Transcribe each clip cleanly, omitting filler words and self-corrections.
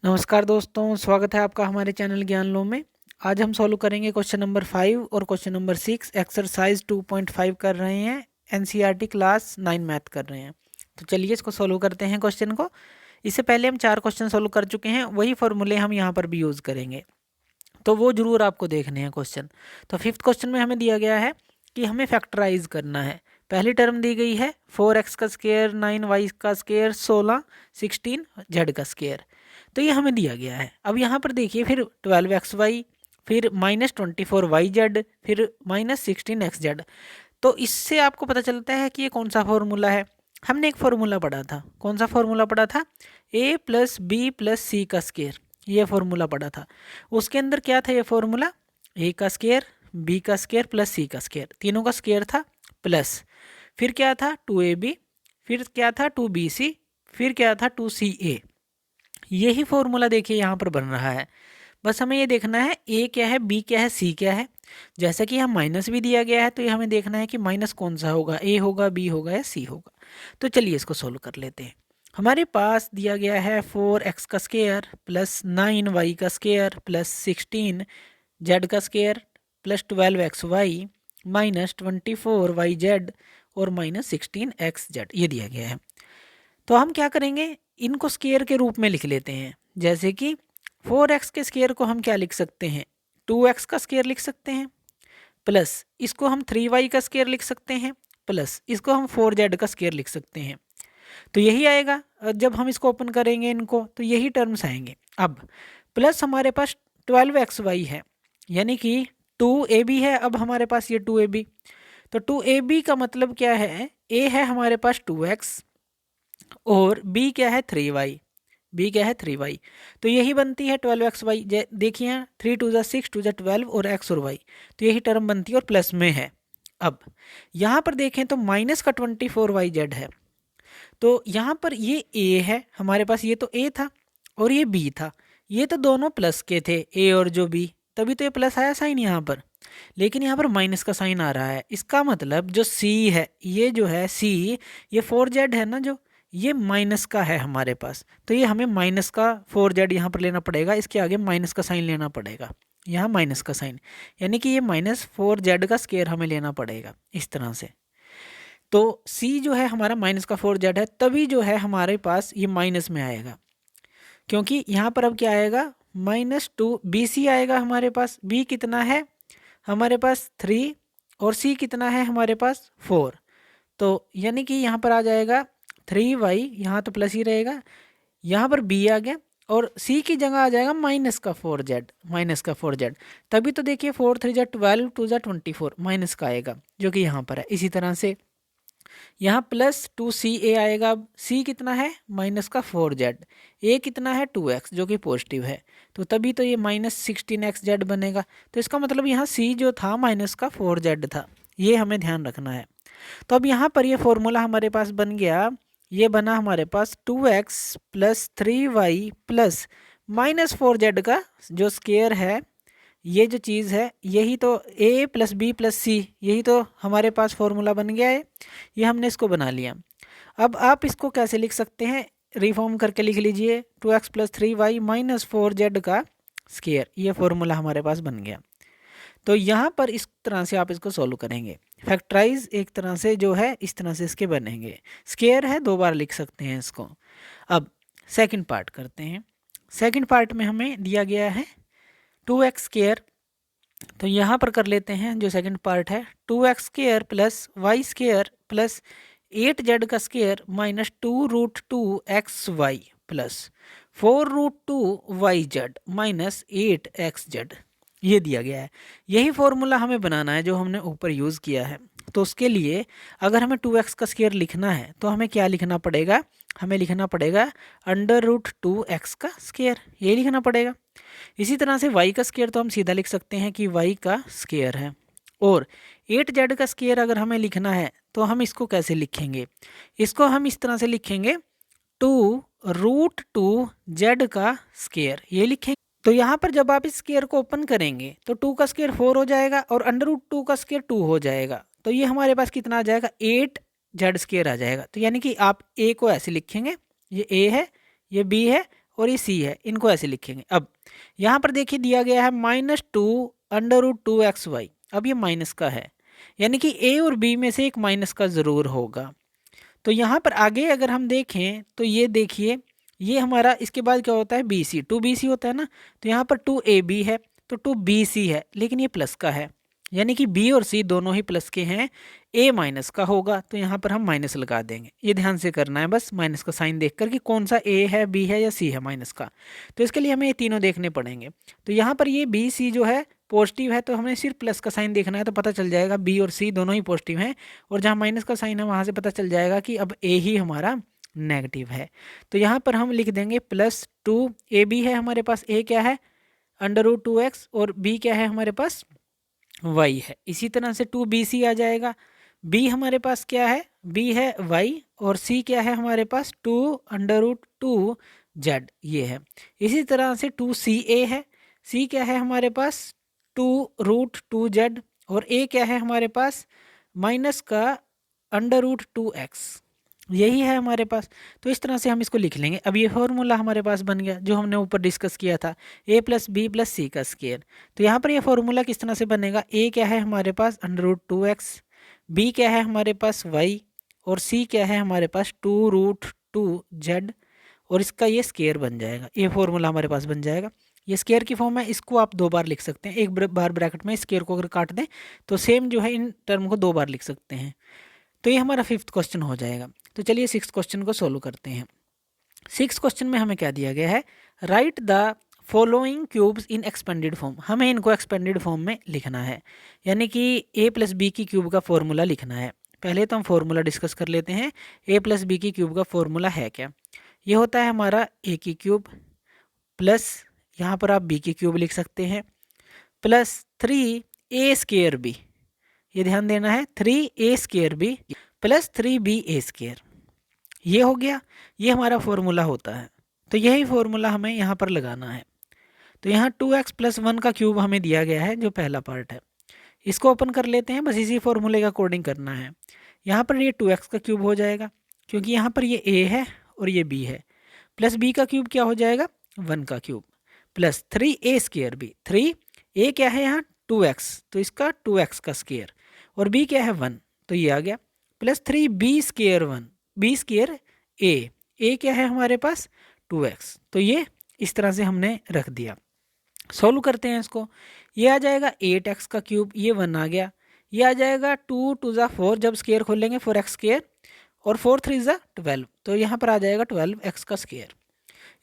नमस्कार दोस्तों, स्वागत है आपका हमारे चैनल ज्ञान लो में। आज हम सॉल्व करेंगे क्वेश्चन नंबर 5 और क्वेश्चन नंबर 6 एक्सरसाइज 2.5 कर रहे हैं। एनसीईआरटी क्लास 9 मैथ कर रहे हैं। तो चलिए इसको सॉल्व करते हैं क्वेश्चन को। इससे पहले हम 4 क्वेश्चन सॉल्व कर चुके हैं, वही फॉर्मूले हम यहाँ पर भी यूज़ करेंगे, तो वो जरूर आपको देखने हैं क्वेश्चन। तो 5th क्वेश्चन में हमें दिया गया है कि हमें फैक्टराइज करना है। पहली टर्म दी गई है 4x का स्क्वायर 9y का स्क्वायर 16 16 z का स्क्वायर, तो ये हमें दिया गया है। अब यहाँ पर देखिए, फिर 12xy, फिर -24yz, फिर -16xz। तो इससे आपको पता चलता है कि ये कौन सा फॉर्मूला है। हमने एक फॉर्मूला पढ़ा था, कौन सा फॉर्मूला पढ़ा था, a + b + c का स्क्वायर, ये फॉर्मूला पढ़ा था। उसके अंदर क्या था ये फॉर्मूला, a का स्क्वायर, b का स्क्वायर प्लस c का स्क्वायर, तीनों का स्क्वायर था प्लस, फिर क्या था 2ab, फिर क्या था 2bc, फिर क्या था 2ca। यही फॉर्मूला देखिए यहाँ पर बन रहा है। बस हमें ये देखना है a क्या है, b क्या है, c क्या है। जैसा कि यहाँ माइनस भी दिया गया है, तो ये हमें देखना है कि माइनस कौन सा होगा, a होगा, b होगा या c होगा। तो चलिए इसको सोल्व कर लेते हैं। हमारे पास दिया गया है 4x का स्क्वायर प्लस 9y का स्क्वायर प्लस 16 z का square plus 12xy minus 24yz और माइनस 16xz, ये दिया गया है। तो हम क्या करेंगे, इनको स्क्वायर के रूप में लिख लेते हैं। जैसे कि 4x के स्क्वायर को हम क्या लिख सकते हैं, 2x का स्क्वायर लिख सकते हैं, प्लस इसको हम 3y का स्क्वायर लिख सकते हैं, प्लस इसको हम 4z का स्क्वायर लिख सकते हैं। तो यही आएगा। जब हम इसको ओपन करेंगे इनको, तो यही टर्म्स आएंगे। अब प्लस हमारे पास 12xy है, यानी कि 2ab है। अब हमारे पास ये 2ab, तो 2ab का मतलब क्या है, a है हमारे पास 2x और b क्या है 3y, b क्या है 3y। तो यही बनती है 12xy। देखिए यहाँ 3 2 6 2 12 और x और y, तो यही टर्म बनती है और प्लस में है। अब यहाँ पर देखें तो माइनस का 24yz है, तो यहाँ पर ये a है हमारे पास, ये तो a था और ये b था, ये तो दोनों प्लस के थे, a और जो b, तभी तो ये प्लस आया साइन यहाँ पर। लेकिन यहाँ पर माइनस का साइन आ रहा है, इसका मतलब जो c है, ये जो है c, ये 4z है ना, जो ये माइनस का है हमारे पास, तो ये हमें माइनस का 4z यहाँ पर लेना पड़ेगा, इसके आगे माइनस का साइन लेना पड़ेगा, यहाँ माइनस का साइन, यानी कि ये -4z का स्क्वायर हमें लेना पड़ेगा इस तरह से। तो c जो है हमारा माइनस का 4z है, तभी जो है हमारे पास ये माइनस में आएगा, क्योंकि यहाँ पर अब क्या आएगा, -2bc आएगा हमारे पास। b कितना है हमारे पास 3 और c कितना है हमारे पास 4, तो यानी कि यहाँ पर आ जाएगा 3y, यहाँ तो प्लस ही रहेगा, यहाँ पर b आ गया और c की जगह आ जाएगा माइनस का 4z, माइनस का 4z। तभी तो देखिए 4 3 जा 12 2 जा 24 माइनस का आएगा, जो कि यहाँ पर है। इसी तरह से यहाँ प्लस 2ca आएगा। अब c कितना है माइनस का 4z, a कितना है 2x जो कि पॉजिटिव है, तो तभी तो ये -16xz बनेगा। तो इसका मतलब यहाँ c जो था माइनस का 4z था, ये हमें ध्यान रखना है। तो अब यहाँ पर ये फॉर्मूला हमारे पास बन गया, ये बना हमारे पास 2x plus 3y plus -4z का जो स्क्वायर है, ये जो चीज़ है, यही तो a प्लस बी प्लस सी, यही तो हमारे पास फॉर्मूला बन गया है, ये हमने इसको बना लिया। अब आप इसको कैसे लिख सकते हैं, रिफॉर्म करके लिख लीजिए, 2x plus 3y minus 4z का स्क्वायर, ये फॉर्मूला हमारे पास बन गया। तो यहाँ पर इस तरह से आप इसको सॉल्व करेंगे। फैक्टराइज एक तरह से जो है इस तरह से इसके बनेंगे, स्क्वायर है 2 बार लिख सकते हैं इसको। अब सेकंड पार्ट करते हैं। सेकंड पार्ट में हमें दिया गया है 2x स्क्वायर, तो यहाँ पर कर लेते हैं जो सेकंड पार्ट है, 2x square plus Y square plus 8z का square minus 2√2xy plus 4√2yz minus 8xz, ये दिया गया है। यही फॉर्मूला हमें बनाना है जो हमने ऊपर यूज़ किया है। तो उसके लिए अगर हमें 2x का स्क्वायर लिखना है, तो हमें क्या लिखना पड़ेगा, हमें लिखना पड़ेगा √2x का स्क्वायर, ये लिखना पड़ेगा। इसी तरह से y का स्क्वायर तो हम सीधा लिख सकते हैं कि y का स्क्वायर है, और 8z का स्क्वायर अगर हमें लिखना है तो हम इसको कैसे लिखेंगे, इसको हम इस तरह से लिखेंगे 2√2z का स्क्वायर, ये लिखेंगे। तो यहाँ पर जब आप इस स्क्वायर को ओपन करेंगे तो 2 का स्क्वायर 4 हो जाएगा और √2 का स्क्वायर 2 हो जाएगा, तो ये हमारे पास कितना आ जाएगा, 8z स्क्वायर आ जाएगा। तो यानी कि आप a को ऐसे लिखेंगे, ये a है, ये b है और ये सी है, इनको ऐसे लिखेंगे। अब यहाँ पर देखिए दिया गया है -2√2xy। अब ये माइनस का है, यानी कि ए और बी में से एक माइनस का ज़रूर होगा। तो यहाँ पर आगे अगर हम देखें तो ये देखिए, ये हमारा इसके बाद क्या होता है, बी सी, 2BC होता है ना। तो यहाँ पर 2AB है तो 2BC है, लेकिन ये प्लस का है, यानी कि बी और सी दोनों ही प्लस के हैं। ए माइनस का होगा तो यहाँ पर हम माइनस लगा देंगे। ये ध्यान से करना है बस, माइनस का साइन देखकर कि कौन सा ए है, बी है या सी है माइनस का। तो इसके लिए हमें ये तीनों देखने पड़ेंगे। तो यहाँ पर ये बी सी जो है पॉजिटिव है, तो हमें सिर्फ प्लस का साइन देखना है, तो पता चल जाएगा बी और सी दोनों ही पॉजिटिव हैं। और जहाँ माइनस का साइन है वहाँ से पता चल जाएगा कि अब ए ही हमारा नेगेटिव है। तो यहाँ पर हम लिख देंगे +2AB है हमारे पास, ए क्या है √2x, और बी क्या है हमारे पास y है। इसी तरह से 2BC आ जाएगा। b हमारे पास क्या है, b है y, और c क्या है हमारे पास 2√2z, ये है। इसी तरह से 2CA है, c क्या है हमारे पास 2√2z, और a क्या है हमारे पास माइनस का √2x, यही है हमारे पास। तो इस तरह से हम इसको लिख लेंगे। अब ये फॉर्मूला हमारे पास बन गया जो हमने ऊपर डिस्कस किया था, a + b + c का स्क्वायर। तो यहाँ पर ये फॉर्मूला किस तरह से बनेगा, a क्या है हमारे पास √2x, b क्या है हमारे पास y, और c क्या है हमारे पास 2√2z, और इसका ये स्क्वायर बन जाएगा। ये फॉर्मूला हमारे पास बन जाएगा। ये स्क्वायर की फॉर्म है, इसको आप 2 बार लिख सकते हैं। एक बार ब्रैकेट में स्क्वायर को अगर काट दें तो सेम जो है इन टर्म को 2 बार लिख सकते हैं। तो ये हमारा 5th क्वेश्चन हो जाएगा। तो चलिए 6th क्वेश्चन को सोल्व करते हैं। 6th क्वेश्चन में हमें क्या दिया गया है, right the following cubes in expanded form. हमें इनको एक्सपेंडेड फॉर्म में लिखना है, यानी कि a + b की क्यूब का फॉर्मूला लिखना है। पहले तो हम फॉर्मूला डिस्कस कर लेते हैं। a + b की क्यूब का फॉर्मूला है क्या, ये होता है हमारा a की क्यूब प्लस, यहाँ पर आप b की क्यूब लिख सकते हैं, प्लस 3a²b, ये ध्यान देना है, 3a² प्लस 3ba², ये हो गया। ये हमारा फॉर्मूला होता है। तो यही फॉर्मूला हमें यहाँ पर लगाना है। तो यहाँ 2x + 1 का क्यूब हमें दिया गया है, जो पहला पार्ट है। इसको ओपन कर लेते हैं, बस इसी फॉर्मूले का अकॉर्डिंग करना है। यहाँ पर ये 2x का क्यूब हो जाएगा, क्योंकि यहाँ पर ये a है और ये b है, प्लस b का क्यूब क्या हो जाएगा 1 का क्यूब, प्लस 3a²b, 3a क्या है यहाँ 2x, तो इसका 2x का स्क्वायर, और b क्या है 1, तो ये आ गया, प्लस 3b²1, b² a क्या है हमारे पास 2x। तो ये इस तरह से हमने रख दिया। सोल्व करते हैं इसको। ये आ जाएगा 8x का क्यूब, ये 1 आ गया। ये आ जाएगा 2 × 2 = 4, जब स्क्वायर खोलेंगे 4x², और 4 × 3 = 12, तो यहाँ पर आ जाएगा 12x का स्क्वायर।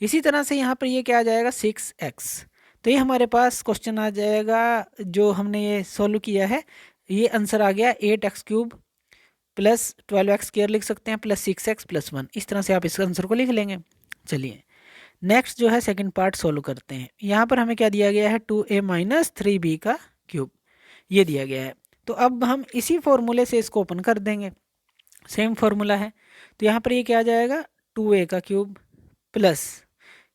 इसी तरह से यहाँ पर ये क्या आ जाएगा 6x। तो ये हमारे पास क्वेश्चन आ जाएगा जो हमने ये सोल्व किया है। ये आंसर आ गया 8x³ प्लस 12x² लिख सकते हैं, प्लस 6x + 1। इस तरह से आप इस आंसर को लिख लेंगे। चलिए नेक्स्ट जो है सेकंड पार्ट सोल्व करते हैं। यहाँ पर हमें क्या दिया गया है 2a - 3b का क्यूब, ये दिया गया है। तो अब हम इसी फॉर्मूले से इसको ओपन कर देंगे, सेम फॉर्मूला है। तो यहाँ पर ये क्या आ जाएगा 2a का क्यूब प्लस,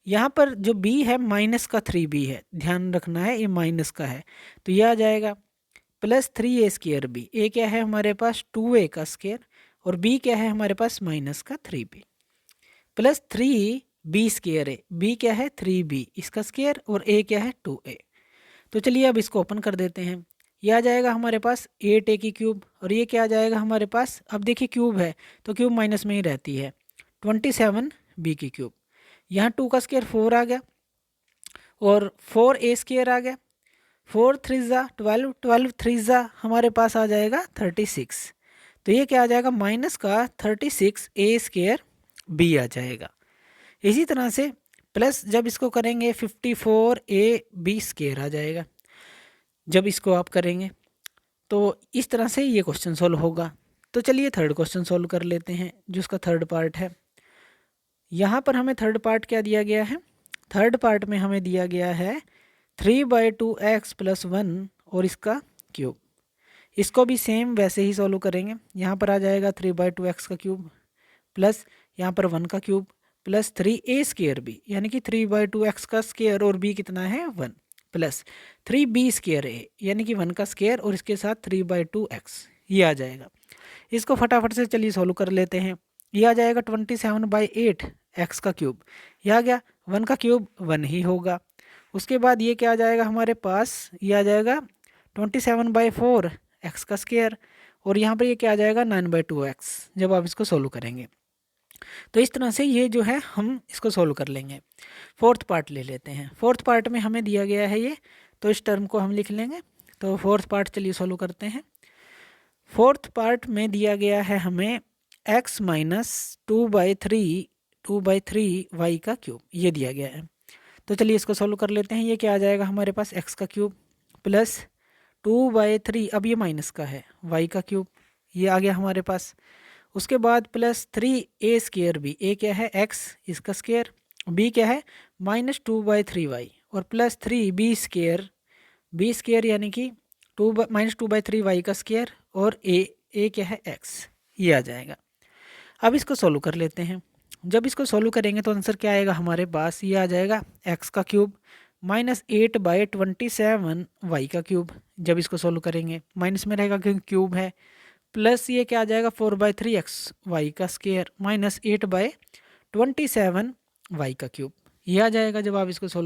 यहाँ पर जो b है माइनस का 3b है, ध्यान रखना है ये माइनस का है, तो ये आ जाएगा प्लस 3a²b। a क्या है हमारे पास 2a का स्क्वायर, और b क्या है हमारे पास माइनस का 3b, प्लस 3b²a, b क्या है 3b इसका स्क्वायर, और a क्या है 2a। तो चलिए अब इसको ओपन कर देते हैं। ये आ जाएगा हमारे पास 8a की क्यूब, और ये क्या आ जाएगा हमारे पास, अब देखिए क्यूब है तो क्यूब माइनस में ही रहती है, 27b की क्यूब। यहाँ 2 का स्क्वायर 4 आ गया, और 4a² आ गया, 4 × 3 = 12, 12 × 3 = हमारे पास आ जाएगा 36। तो ये क्या आ जाएगा माइनस का 36a²b आ जाएगा। इसी तरह से प्लस जब इसको करेंगे 54ab² आ जाएगा, जब इसको आप करेंगे। तो इस तरह से ये क्वेश्चन सोल्व होगा। तो चलिए थर्ड क्वेश्चन सोल्व कर लेते हैं, जिसका थर्ड पार्ट है। यहाँ पर हमें थर्ड पार्ट क्या दिया गया है, थर्ड पार्ट में हमें दिया गया है 3/2x + 1 और इसका क्यूब। इसको भी सेम वैसे ही सोल्व करेंगे। यहाँ पर आ जाएगा 3/2x का क्यूब प्लस यहाँ पर 1 का क्यूब प्लस 3a²b, यानी कि 3/2x का स्क्वायर और b कितना है 1, प्लस 3b²a यानी कि 1 का स्क्वायर और इसके साथ 3/2x, ये आ जाएगा। इसको फटाफट से चलिए सोल्व कर लेते हैं। ये आ जाएगा 27/8 x का क्यूब, ये आ गया 1 का क्यूब 1 ही होगा। उसके बाद ये क्या आ जाएगा हमारे पास, ये आ जाएगा 27/4 एक्स का स्क्वायर, और यहाँ पर ये क्या आ जाएगा 9/2 एक्स जब आप इसको सोल्व करेंगे। तो इस तरह से ये जो है हम इसको सोल्व कर लेंगे। फोर्थ पार्ट ले लेते हैं। फोर्थ पार्ट में हमें दिया गया है ये, तो इस टर्म को हम लिख लेंगे। तो फोर्थ पार्ट चलिए सोल्व करते हैं। फोर्थ पार्ट में दिया गया है हमें x माइनस 2/3 वाई का क्यूब, ये दिया गया है। तो चलिए इसको सोल्व कर लेते हैं। ये क्या आ जाएगा हमारे पास x का क्यूब प्लस 2/3, अब ये माइनस का है, y का क्यूब, ये आ गया हमारे पास। उसके बाद प्लस 3a² b, a क्या है x इसका स्क्वायर, b क्या है -2/3y, और प्लस 3b² यानी कि -2/3y का स्क्वायर, और a क्या है x, ये आ जाएगा। अब इसको सोल्व कर लेते हैं। जब इसको सोल्व करेंगे तो आंसर क्या आएगा हमारे पास, ये आ जाएगा x का क्यूब -8/27 y का क्यूब। जब इसको सोल्व करेंगे माइनस में रहेगा क्योंकि क्यूब है, प्लस ये क्या आ जाएगा 4/3x y का स्क्वायर -8/27 y का क्यूब, ये आ जाएगा जब आप इसको सोल्व